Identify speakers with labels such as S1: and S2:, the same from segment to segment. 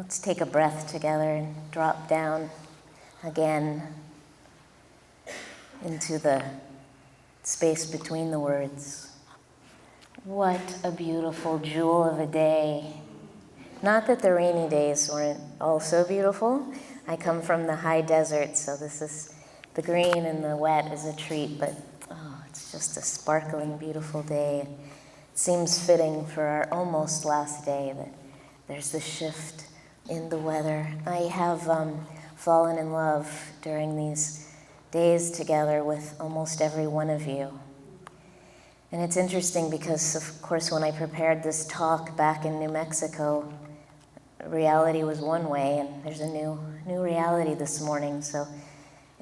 S1: Let's take a breath together and drop down again into the space between the words. What a beautiful jewel of a day. Not that the rainy days weren't also beautiful. I come from the high desert, so this is the green and the wet is a treat, but it's just a sparkling, beautiful day. It seems fitting for our almost last day that there's the shift in the weather. I have fallen in love during these days together with almost every one of you. And it's interesting because, of course, when I prepared this talk back in New Mexico, reality was one way, and there's a new reality this morning. So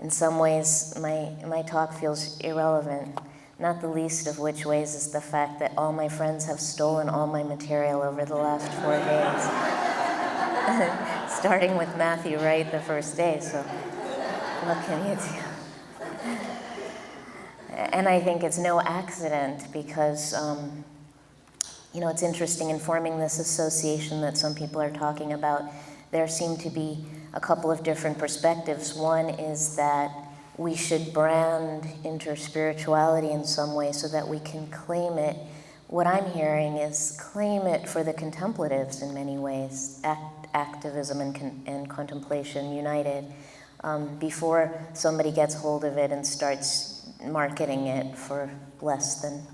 S1: in some ways, my talk feels irrelevant, not the least of which ways is the fact that all my friends have stolen all my material over the last 4 days. Starting with Matthew Wright the first day, so what can you do? And I think it's no accident because, it's interesting in forming this association that some people are talking about. There seem to be a couple of different perspectives. One is that we should brand InterSpirituality in some way so that we can claim it. What I'm hearing is claim it for the contemplatives in many ways, activism and contemplation united, before somebody gets hold of it and starts marketing it for less than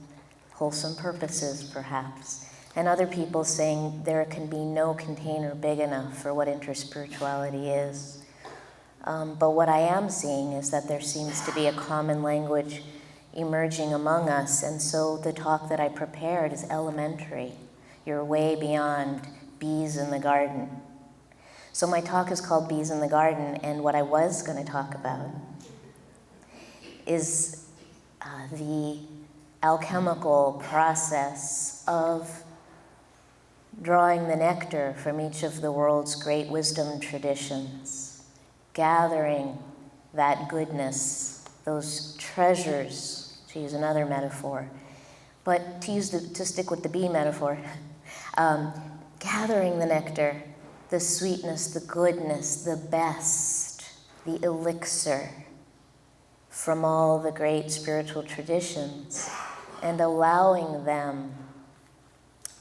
S1: wholesome purposes, perhaps. And other people saying there can be no container big enough for what InterSpirituality is. But what I am seeing is that there seems to be a common language emerging among us, and so the talk that I prepared is elementary. You're way beyond bees in the garden. So my talk is called Bees in the Garden, and what I was going to talk about is the alchemical process of drawing the nectar from each of the world's great wisdom traditions, gathering that goodness, those treasures, to use another metaphor, but to stick with the bee metaphor, gathering the nectar, the sweetness, the goodness, the best, the elixir from all the great spiritual traditions, and allowing them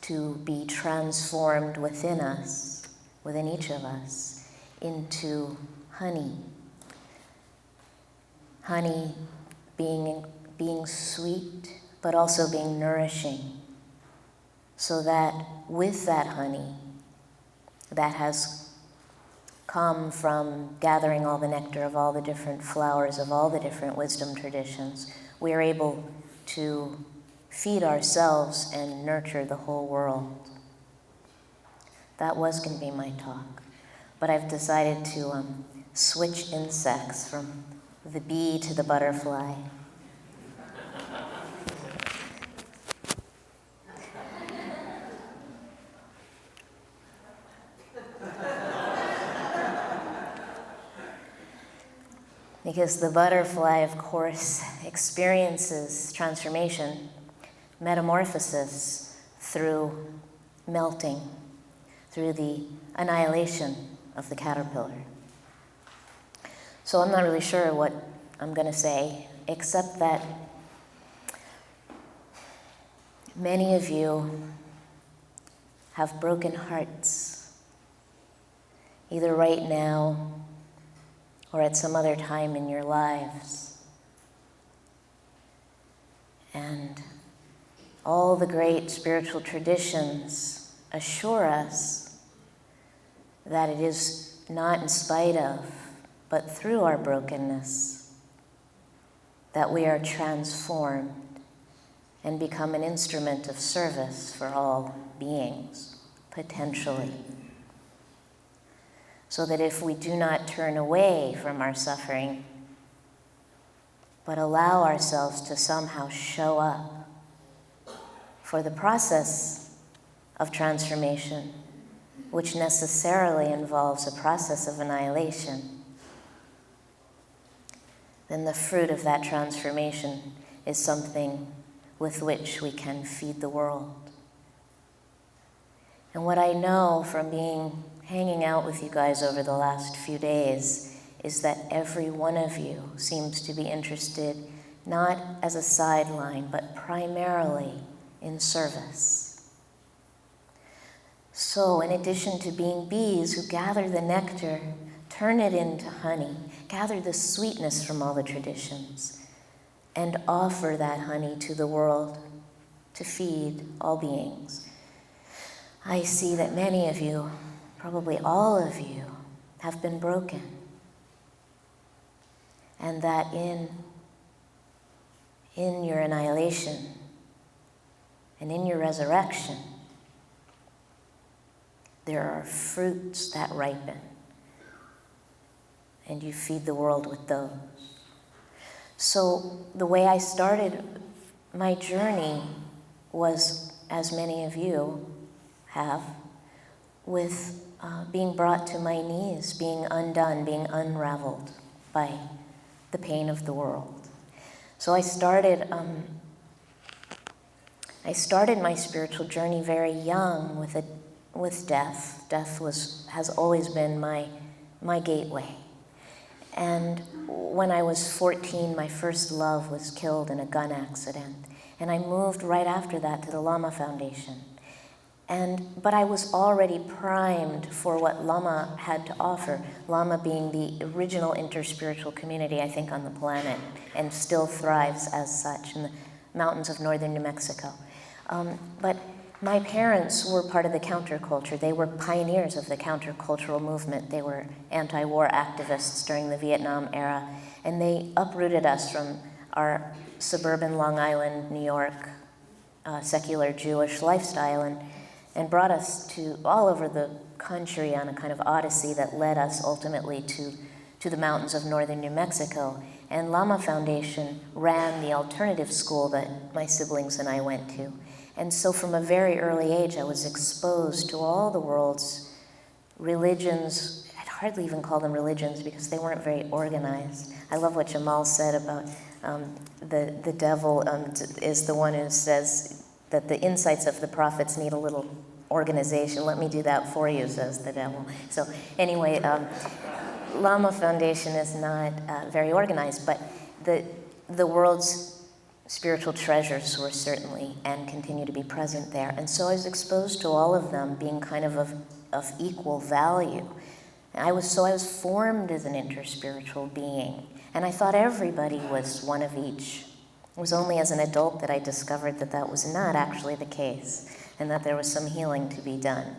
S1: to be transformed within us, within each of us, into honey. Honey being sweet, but also being nourishing, so that with that honey that has come from gathering all the nectar of all the different flowers of all the different wisdom traditions, we are able to feed ourselves and nurture the whole world. That was going to be my talk, but I've decided to switch insects from the bee to the butterfly. Because the butterfly, of course, experiences transformation, metamorphosis through melting, through the annihilation of the caterpillar. So I'm not really sure what I'm going to say, except that many of you have broken hearts, either right now or at some other time in your lives. And all the great spiritual traditions assure us that it is not in spite of, but through our brokenness, that we are transformed and become an instrument of service for all beings, potentially. So that if we do not turn away from our suffering, but allow ourselves to somehow show up for the process of transformation, which necessarily involves a process of annihilation, then the fruit of that transformation is something with which we can feed the world. And what I know from being hanging out with you guys over the last few days is that every one of you seems to be interested not as a sideline, but primarily in service. So in addition to being bees who gather the nectar, turn it into honey, gather the sweetness from all the traditions, and offer that honey to the world to feed all beings, I see that many of you, probably all of you, have been broken. And that in your annihilation and in your resurrection, there are fruits that ripen, and you feed the world with those. So the way I started my journey was, as many of you have, with being brought to my knees, being undone, being unraveled by the pain of the world. So I started my spiritual journey very young with death. Death has always been my gateway. And when I was 14, my first love was killed in a gun accident. And I moved right after that to the Lama Foundation. But I was already primed for what Lama had to offer, Lama being the original interspiritual community, I think, on the planet, and still thrives as such in the mountains of northern New Mexico. But my parents were part of the counterculture. They were pioneers of the countercultural movement. They were anti-war activists during the Vietnam era, and they uprooted us from our suburban Long Island, New York, secular Jewish lifestyle, and brought us to all over the country on a kind of odyssey that led us ultimately to the mountains of northern New Mexico. And Lama Foundation ran the alternative school that my siblings and I went to. And so from a very early age, I was exposed to all the world's religions. I'd hardly even call them religions because they weren't very organized. I love what Jamal said about the devil is the one who says that the insights of the prophets need a little organization. Let me do that for you, says the devil. So anyway, Lama Foundation is not very organized, but the world's spiritual treasures were certainly and continue to be present there. And so I was exposed to all of them being kind of equal value. And I was formed as an interspiritual being, and I thought everybody was one of each. It was only as an adult that I discovered that that was not actually the case, and that there was some healing to be done.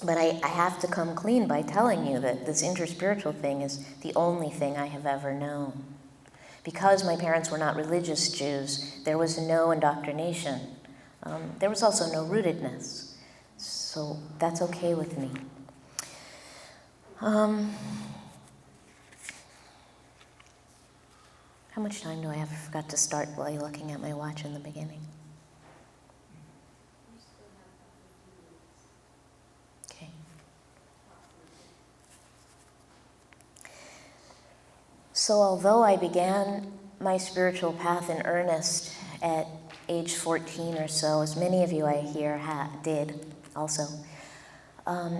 S1: But I have to come clean by telling you that this interspiritual thing is the only thing I have ever known. Because my parents were not religious Jews, there was no indoctrination. There was also no rootedness. So that's okay with me. How much time do I have? I forgot to start while you're looking at my watch in the beginning. Okay. So although I began my spiritual path in earnest at age 14 or so, as many of you I hear did also,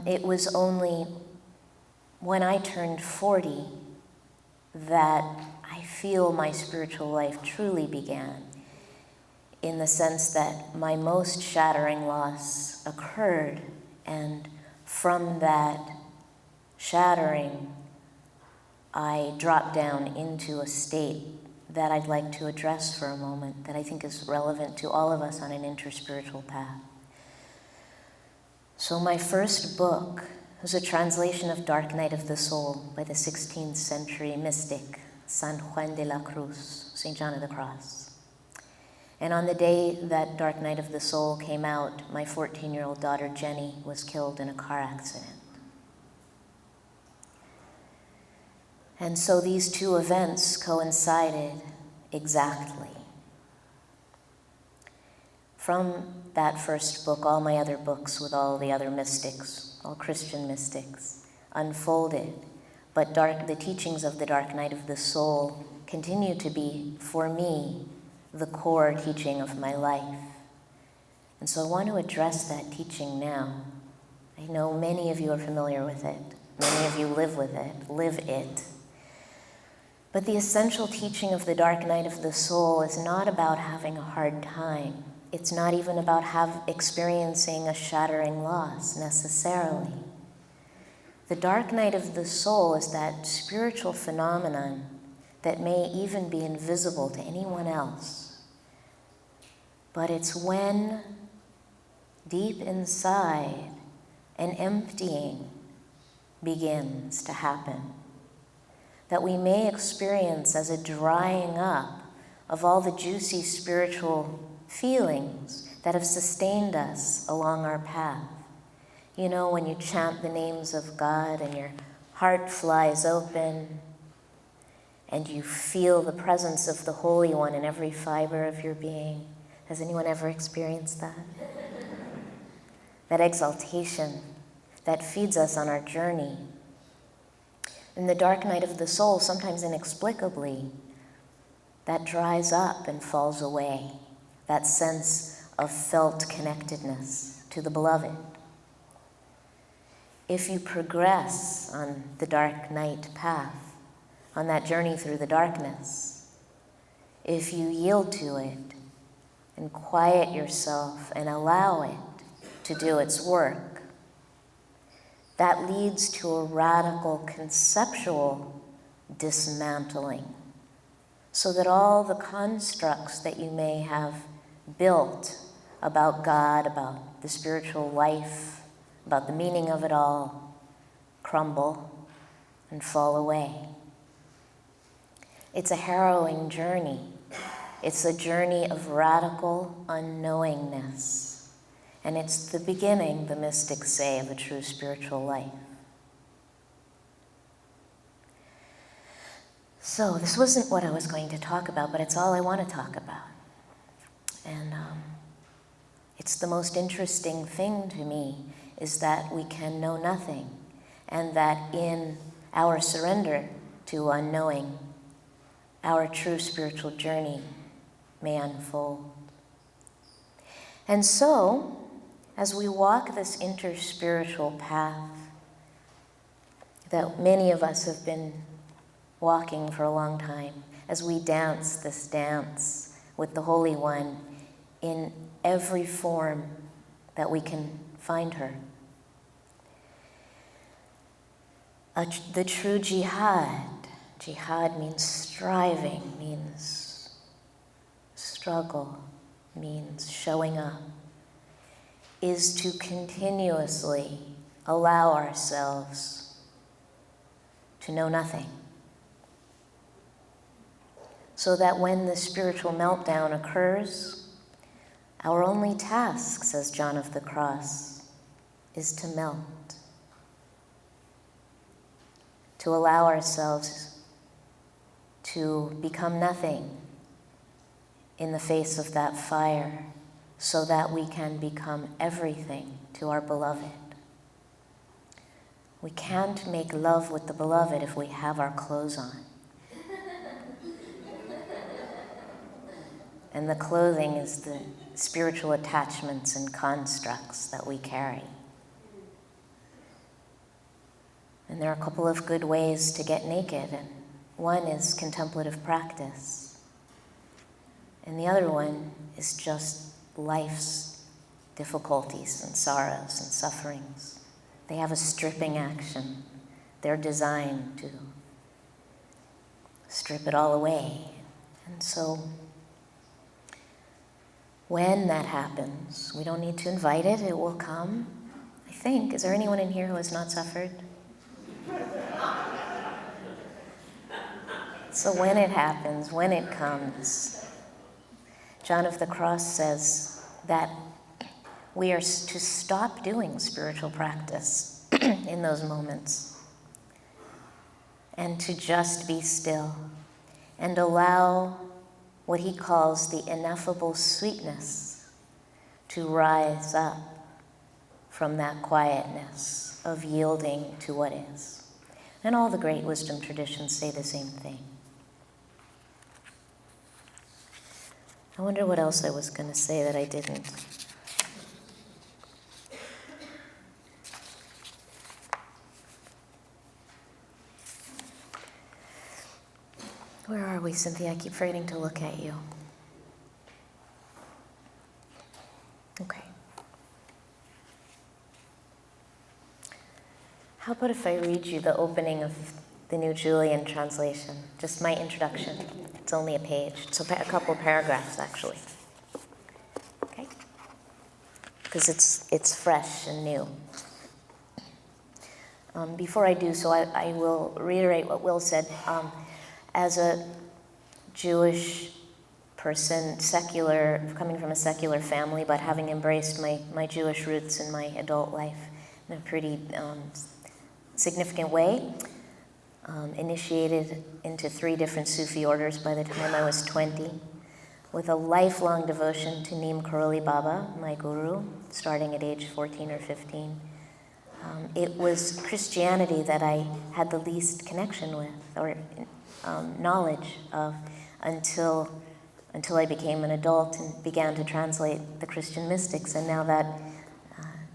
S1: it was only when I turned 40 that I feel my spiritual life truly began, in the sense that my most shattering loss occurred, and from that shattering, I dropped down into a state that I'd like to address for a moment, that I think is relevant to all of us on an interspiritual path. So my first book was a translation of Dark Night of the Soul by the 16th century mystic, San Juan de la Cruz, St. John of the Cross. And on the day that Dark Night of the Soul came out, my 14-year-old daughter Jenny was killed in a car accident. And so these two events coincided exactly. From that first book, all my other books with all the other mystics, all Christian mystics, unfolded. But the teachings of the Dark Night of the Soul continue to be, for me, the core teaching of my life. And so I want to address that teaching now. I know many of you are familiar with it. Many of you live it. But the essential teaching of the dark night of the soul is not about having a hard time. It's not even about experiencing a shattering loss necessarily. The dark night of the soul is that spiritual phenomenon that may even be invisible to anyone else. But it's when deep inside an emptying begins to happen, that we may experience as a drying up of all the juicy spiritual feelings that have sustained us along our path. You know, when you chant the names of God and your heart flies open and you feel the presence of the Holy One in every fiber of your being. Has anyone ever experienced that? That exaltation that feeds us on our journey. In the dark night of the soul, sometimes inexplicably, that dries up and falls away, that sense of felt connectedness to the beloved. If you progress on the dark night path, on that journey through the darkness, if you yield to it and quiet yourself and allow it to do its work, that leads to a radical conceptual dismantling, so that all the constructs that you may have built about God, about the spiritual life, about the meaning of it all, crumble and fall away. It's a harrowing journey. It's a journey of radical unknowingness. And it's the beginning, the mystics say, of a true spiritual life. So this wasn't what I was going to talk about, but it's all I want to talk about. And it's the most interesting thing to me is that we can know nothing, and that in our surrender to unknowing, our true spiritual journey may unfold. And so, as we walk this interspiritual path that many of us have been walking for a long time, as we dance this dance with the Holy One in every form that we can find her. The true jihad means striving, means struggle, means showing up, is to continuously allow ourselves to know nothing. So that when the spiritual meltdown occurs, our only task, says John of the Cross, is to melt. To allow ourselves to become nothing in the face of that fire, so that we can become everything to our beloved. We can't make love with the beloved if we have our clothes on. And the clothing is the spiritual attachments and constructs that we carry. And there are a couple of good ways to get naked, and one is contemplative practice. And the other one is just life's difficulties and sorrows and sufferings. They have a stripping action. They're designed to strip it all away. And so when that happens, we don't need to invite it, it will come. I think, is there anyone in here who has not suffered? So when it happens, when it comes, John of the Cross says that we are to stop doing spiritual practice in those moments and to just be still and allow what he calls the ineffable sweetness to rise up from that quietness of yielding to what is. And all the great wisdom traditions say the same thing. I wonder what else I was going to say that I didn't. Where are we, Cynthia? I keep forgetting to look at you. Okay. How about if I read you the opening of the New Julian translation? Just my introduction. It's only a page. So a couple paragraphs, actually. Okay? Because it's fresh and new. Before I do so, I will reiterate what Will said. As a Jewish person, secular, coming from a secular family, but having embraced my Jewish roots in my adult life in a pretty significant way, initiated into 3 different Sufi orders by the time I was 20, with a lifelong devotion to Neem Karoli Baba, my guru, starting at age 14 or 15. It was Christianity that I had the least connection with, or knowledge of, until I became an adult and began to translate the Christian mystics. And now that,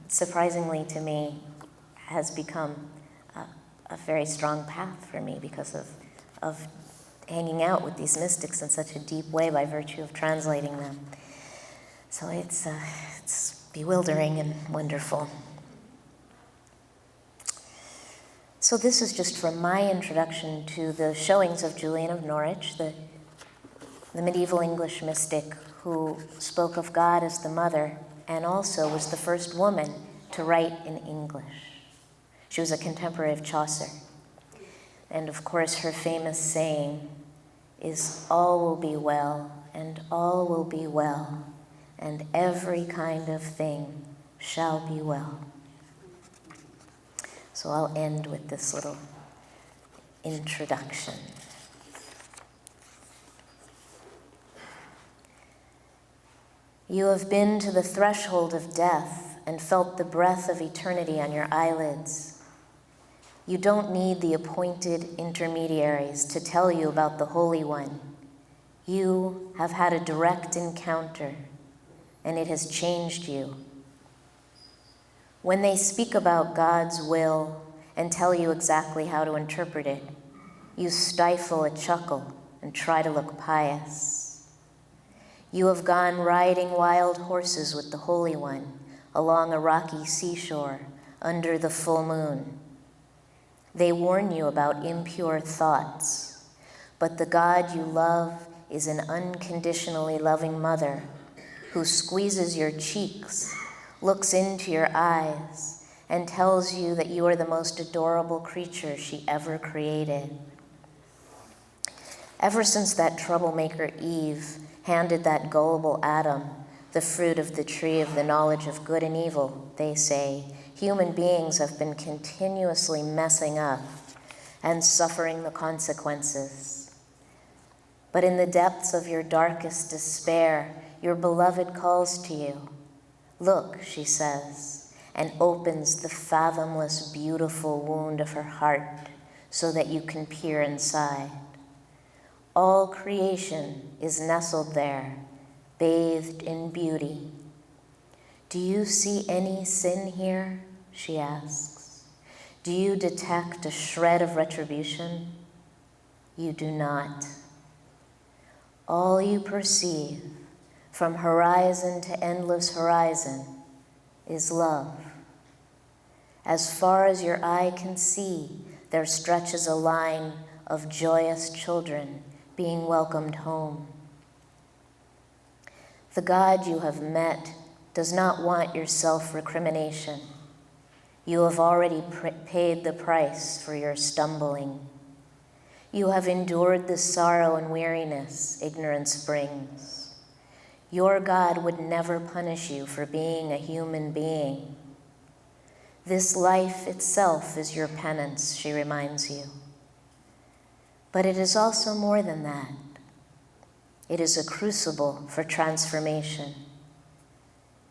S1: surprisingly to me, has become a very strong path for me because of hanging out with these mystics in such a deep way by virtue of translating them. So it's bewildering and wonderful. So this is just from my introduction to the showings of Julian of Norwich, the medieval English mystic who spoke of God as the mother and also was the first woman to write in English. She was a contemporary of Chaucer. And of course, her famous saying is, "All will be well, and all will be well, and every kind of thing shall be well." So I'll end with this little introduction. You have been to the threshold of death and felt the breath of eternity on your eyelids. You don't need the appointed intermediaries to tell you about the Holy One. You have had a direct encounter, and it has changed you. When they speak about God's will and tell you exactly how to interpret it, you stifle a chuckle and try to look pious. You have gone riding wild horses with the Holy One along a rocky seashore under the full moon. They warn you about impure thoughts, but the God you love is an unconditionally loving mother who squeezes your cheeks, looks into your eyes, and tells you that you are the most adorable creature she ever created. Ever since that troublemaker Eve handed that gullible Adam the fruit of the tree of the knowledge of good and evil, they say, human beings have been continuously messing up and suffering the consequences. But in the depths of your darkest despair, your beloved calls to you. Look, she says, and opens the fathomless, beautiful wound of her heart so that you can peer inside. All creation is nestled there, bathed in beauty. Do you see any sin here? She asks. Do you detect a shred of retribution? You do not. All you perceive, from horizon to endless horizon, is love. As far as your eye can see, there stretches a line of joyous children being welcomed home. The God you have met does not want your self-recrimination. You have already paid the price for your stumbling. You have endured the sorrow and weariness ignorance brings. Your God would never punish you for being a human being. This life itself is your penance, she reminds you. But it is also more than that. It is a crucible for transformation.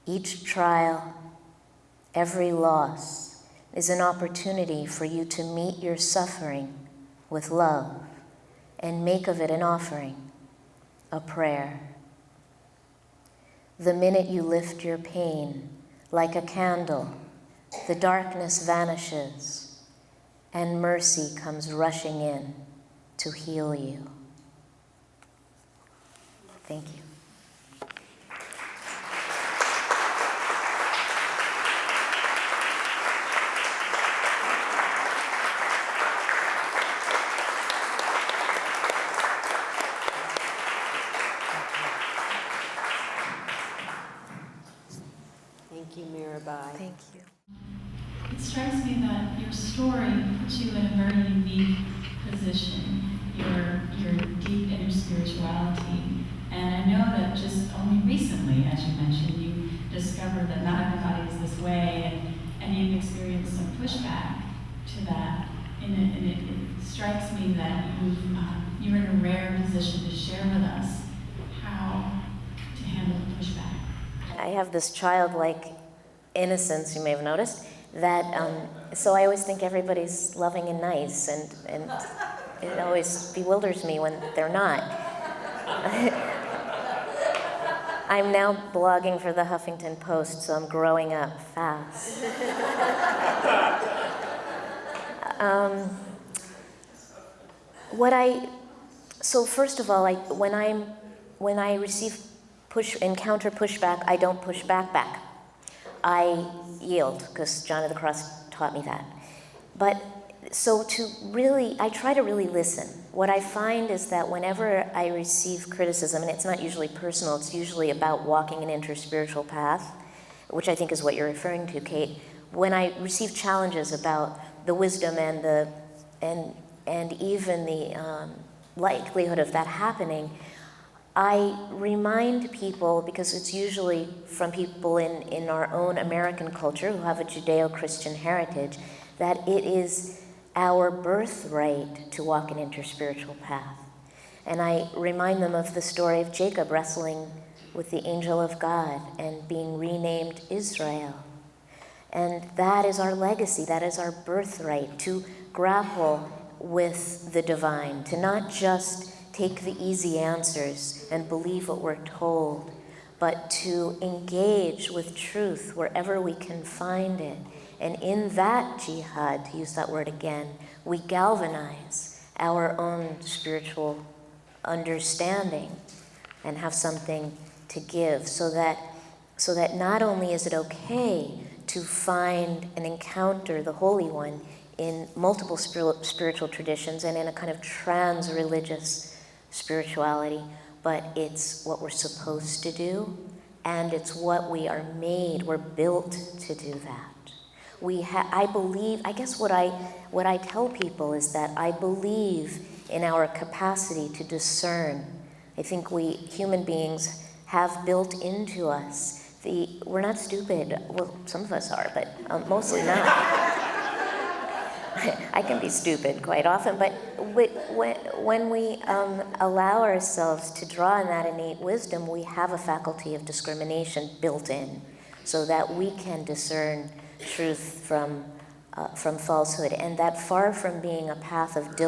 S1: Each trial, every loss, is an opportunity for you to meet your suffering with love and make of it an offering, a prayer. The minute you lift your pain, like a candle, the darkness vanishes and mercy comes rushing in to heal you. Thank you.
S2: Thank you, Mirabai.
S1: Thank you.
S3: It strikes me that your story puts you in a very unique position, your deep InterSpirituality. And I know that just only recently, as you mentioned, you discovered that not everybody is this way, and you've experienced some pushback to that. And it strikes me that you're in a rare position to share with us how to handle the pushback.
S1: I have this childlike innocence, you may have noticed, that so I always think everybody's loving and nice, and it always bewilders me when they're not. I'm now blogging for the Huffington Post, so I'm growing up fast. So first of all, when I encounter pushback, I don't push back. I yield, because John of the Cross taught me that. But so I try to really listen. What I find is that whenever I receive criticism, and it's not usually personal, it's usually about walking an interspiritual path, which I think is what you're referring to, Kate. When I receive challenges about the wisdom and even the likelihood of that happening, I remind people, because it's usually from people in our own American culture who have a Judeo-Christian heritage, that it is our birthright to walk an interspiritual path. And I remind them of the story of Jacob wrestling with the angel of God and being renamed Israel. And that is our legacy, that is our birthright, to grapple with the divine, to not just take the easy answers and believe what we're told, but to engage with truth wherever we can find it. And in that jihad, to use that word again, we galvanize our own spiritual understanding and have something to give, so that not only is it okay to find and encounter the Holy One in multiple spiritual traditions and in a kind of trans-religious spirituality, but it's what we're supposed to do, and it's what we're built to do that. I believe, I guess what I tell people is that I believe in our capacity to discern. I think we human beings have built into us we're not stupid. Well, some of us are, but mostly not. I can be stupid quite often, but when we allow ourselves to draw on that innate wisdom, we have a faculty of discrimination built in, so that we can discern truth from falsehood, and that far from being a path of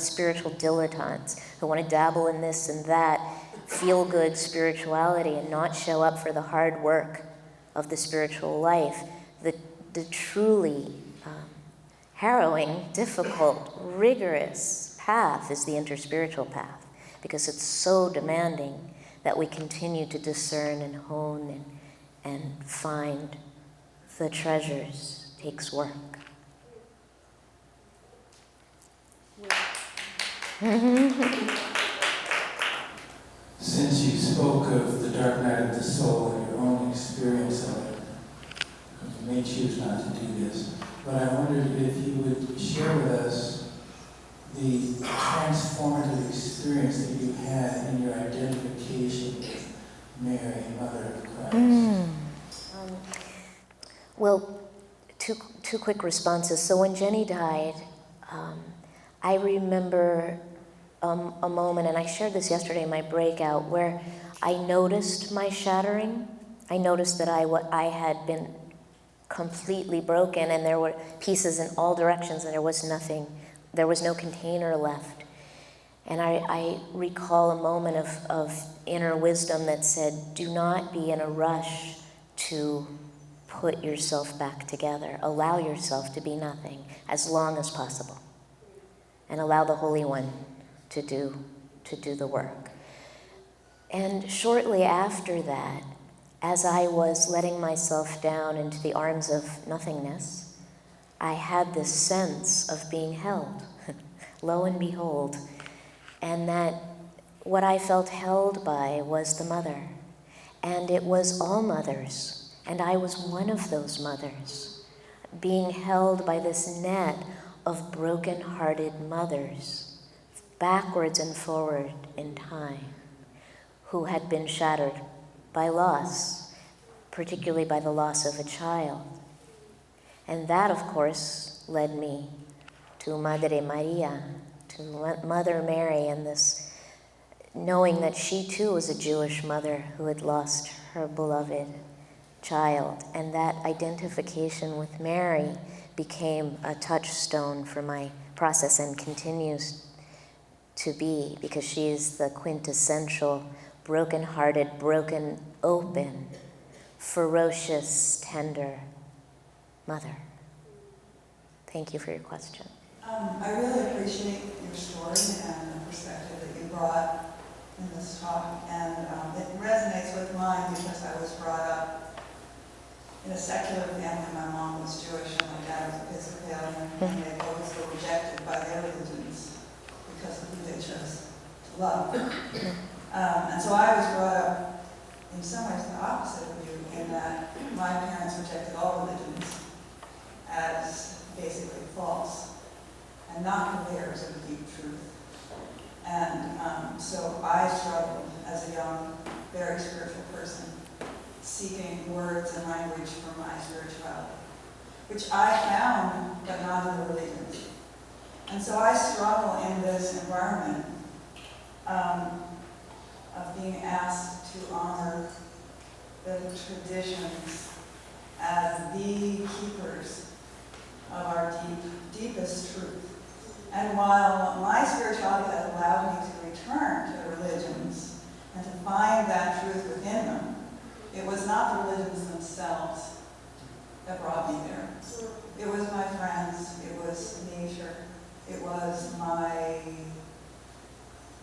S1: spiritual dilettantes who want to dabble in this and that, feel-good spirituality and not show up for the hard work of the spiritual life, the truly harrowing, difficult, rigorous path is the interspiritual path, because it's so demanding that we continue to discern and hone and find the treasures. It takes work.
S4: Since you spoke of the dark night of the soul and your own experience of it, you may choose not to do this, but I wondered if you would share with us the transformative experience that you had in your identification with Mary, Mother of Christ.
S1: Well, two quick responses. So when Jenny died, I remember a moment, and I shared this yesterday in my breakout, where I noticed my shattering. I noticed that I had been completely broken, and there were pieces in all directions, and there was no container left. And I recall a moment of inner wisdom that said, do not be in a rush to put yourself back together. Allow yourself to be nothing as long as possible, and allow the Holy One to do the work. And shortly after that, as I was letting myself down into the arms of nothingness, I had this sense of being held, lo and behold, and that what I felt held by was the mother. And it was all mothers, and I was one of those mothers, being held by this net of broken-hearted mothers, backwards and forward in time, who had been shattered by loss, particularly by the loss of a child. And that, of course, led me to Madre Maria, to Mother Mary, and this knowing that she too was a Jewish mother who had lost her beloved child. And that identification with Mary became a touchstone for my process and continues to be, because she is the quintessential broken-hearted, broken open, ferocious, tender mother. Thank you for your question.
S5: I really appreciate your story and the perspective that you brought in this talk, and it resonates with mine because I was brought up in a secular family. My mom was Jewish and my dad was Episcopalian, and they always were rejected by their religions because of who they chose to love. And so I was brought up in some ways the opposite of you, in that my parents rejected all religions as basically false and not purveyors of deep truth. And so I struggled as a young, very spiritual person, seeking words and language for my spirituality, which I found, but not in the religions. And so I struggle in this environment of being asked to honor the traditions as the keepers of our deepest truth. And while my spirituality has allowed me to return to the religions and to find that truth within them, it was not the religions themselves that brought me there. It was my friends, it was nature, it was my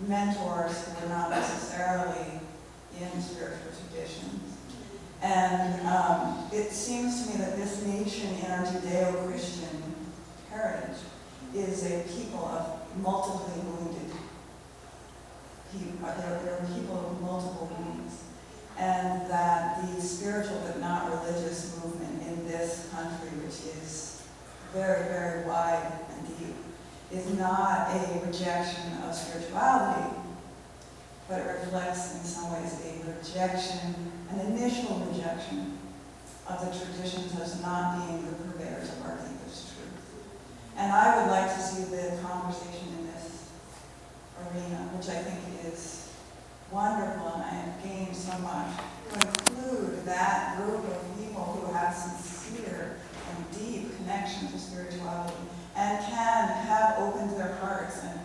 S5: mentors who were not necessarily in spiritual traditions. And it seems to me that this nation in our Judeo-Christian heritage is a people of multiply wounded people. There are people of multiple wounds. And that the spiritual but not religious movement in this country, which is very, very wide and deep, is not a rejection of spirituality, but it reflects in some ways a rejection, an initial rejection of the traditions as not being the purveyors of our deepest truth. And I would like to see the conversation in this arena, which I think is wonderful, and I have gained so much, to include that group of people who have sincere and deep connection to spirituality and can have opened their hearts and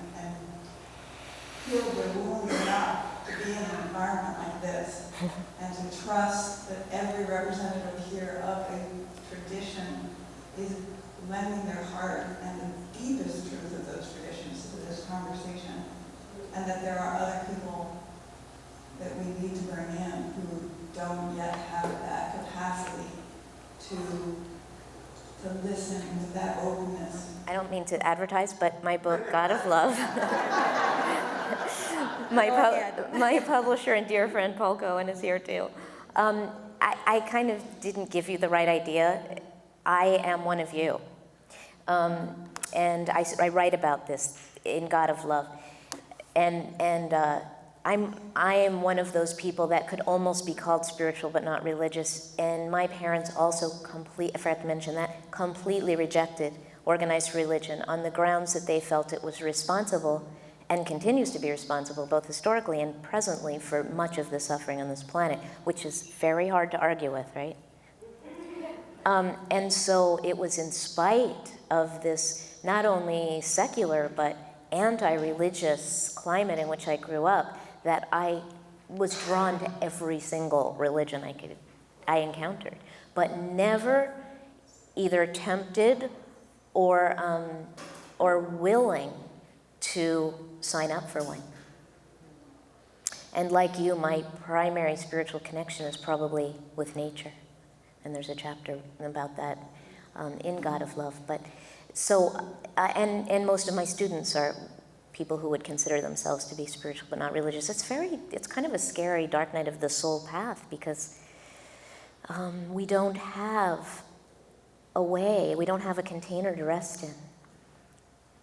S5: healed their wounds enough to be in an environment like this, and to trust that every representative here of a tradition is lending their heart and the deepest truth of those traditions to this conversation, and that there are other people that we need to bring in who don't yet have that capacity to listen with that openness.
S1: I don't mean to advertise, but my book, God of Love, my publisher and dear friend Paul Cohen is here too. I kind of didn't give you the right idea. I am one of you. And I write about this in God of Love. I am one of those people that could almost be called spiritual but not religious. And my parents also I forgot to mention that, completely rejected organized religion on the grounds that they felt it was responsible and continues to be responsible both historically and presently for much of the suffering on this planet, which is very hard to argue with, right? And so it was in spite of this not only secular but anti-religious climate in which I grew up that I was drawn to every single religion I encountered, but never either tempted or willing to sign up for one. And like you, my primary spiritual connection is probably with nature. And there's a chapter about that in God of Love. But so, and most of my students are people who would consider themselves to be spiritual but not religious. It's kind of a scary dark night of the soul path, because we don't have a way, we don't have a container to rest in.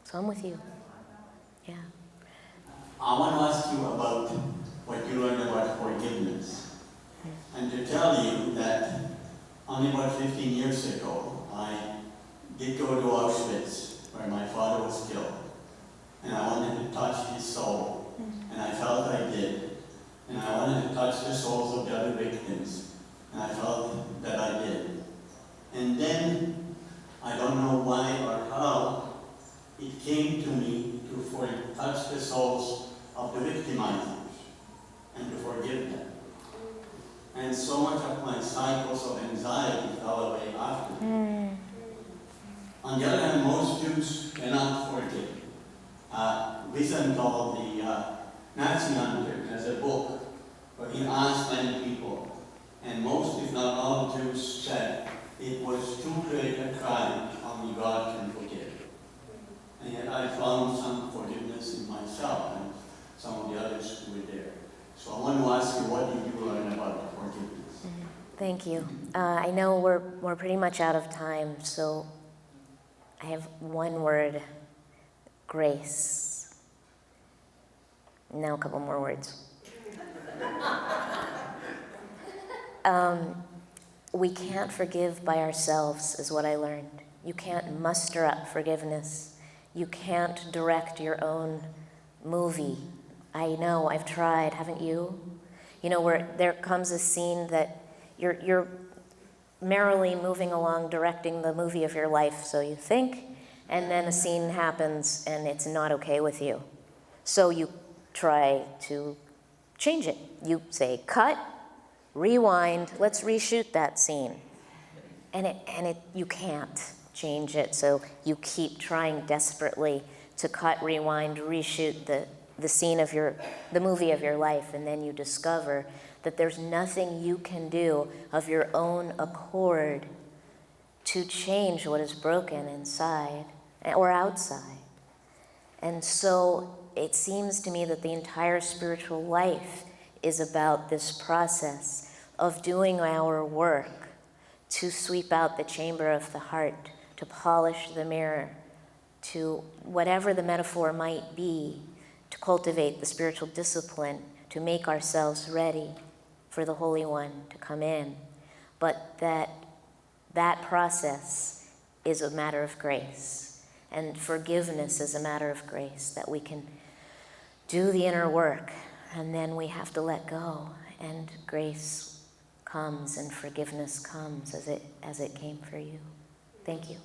S1: So I'm with you. Yeah.
S6: I want to ask you about what you learned about forgiveness. And to tell you that only about 15 years ago, I did go to Auschwitz, where my father was killed. And I wanted to touch his soul. And I felt I did. And I wanted to touch the souls of the other victims. And I felt that I did. And then, I don't know why or how, it came to me to touch the souls of the victimizers and to forgive them. And so much of my cycles of anxiety fell away after. On the other hand, most Jews cannot forgive. Wiesenthal, the Nazi hunter, has a book where he asked many people, and most, if not all, Jews said it was too great a crime, only God can forgive. And yet I found some forgiveness in myself and some of the others who were there. So I want to ask you, what did you learn about forgiveness?
S1: Thank you. I know we're pretty much out of time, so I have one word: grace. Now a couple more words. We can't forgive by ourselves, is what I learned. You can't muster up forgiveness. You can't direct your own movie. I know, I've tried, haven't you? You know, where there comes a scene that you're merrily moving along, directing the movie of your life, so you think, and then a scene happens and it's not okay with you. So you try to change it. You say, cut, rewind, let's reshoot that scene. And you can't change it, so you keep trying desperately to cut, rewind, reshoot the scene of the movie of your life, and then you discover that there's nothing you can do of your own accord to change what is broken inside or outside. And so it seems to me that the entire spiritual life is about this process of doing our work to sweep out the chamber of the heart, to polish the mirror, to whatever the metaphor might be, to cultivate the spiritual discipline, to make ourselves ready for the Holy One to come in. But that process is a matter of grace, and forgiveness is a matter of grace, that we can do the inner work, and then we have to let go, and grace comes and forgiveness comes as it came for you. Thank you.